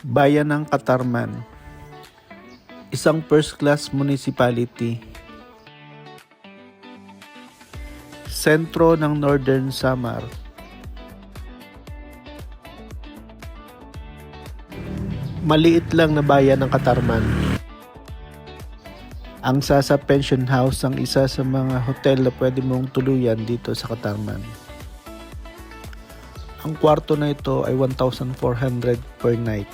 Bayan ng Katarman, isang first-class municipality. Sentro ng Northern Samar. Maliit lang na bayan ng Katarman. Ang Sasa Pension House ang isa sa mga hotel na pwede mong tuluyan dito sa Katarman. Ang kwarto na ito ay 1,400 per night.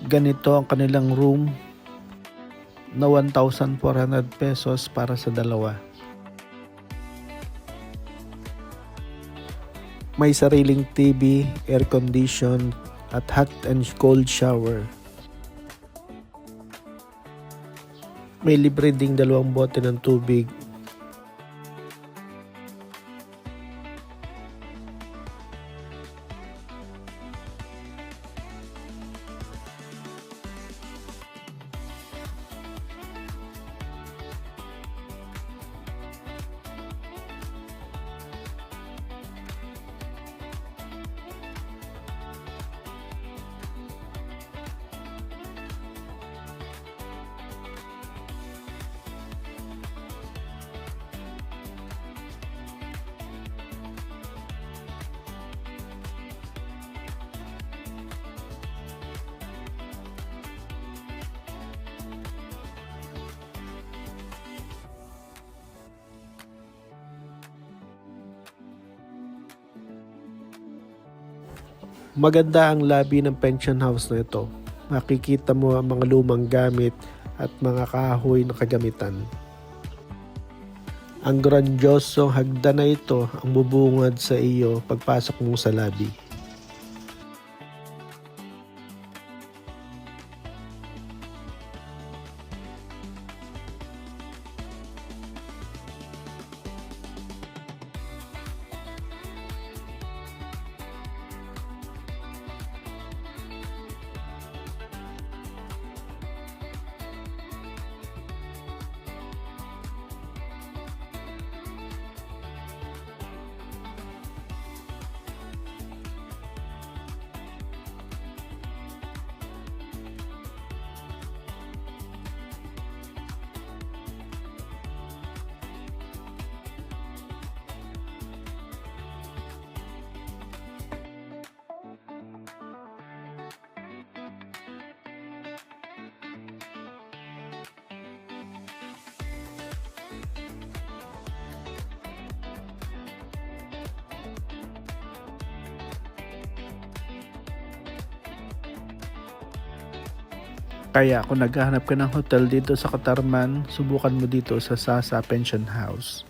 Ganito ang kanilang room na 1,400 pesos para sa dalawa. May sariling TV, air condition, at hot and cold shower. May libre ding 2 bote ng tubig. Maganda ang lobby ng pension house na ito. Makikita mo ang mga lumang gamit at mga kahoy na kagamitan. Ang grandiosong hagdan na ito ang bubungad sa iyo pagpasok mo sa lobby. Kaya kung naghahanap ka ng hotel dito sa Katarman, subukan mo dito sa Sasa Pension House.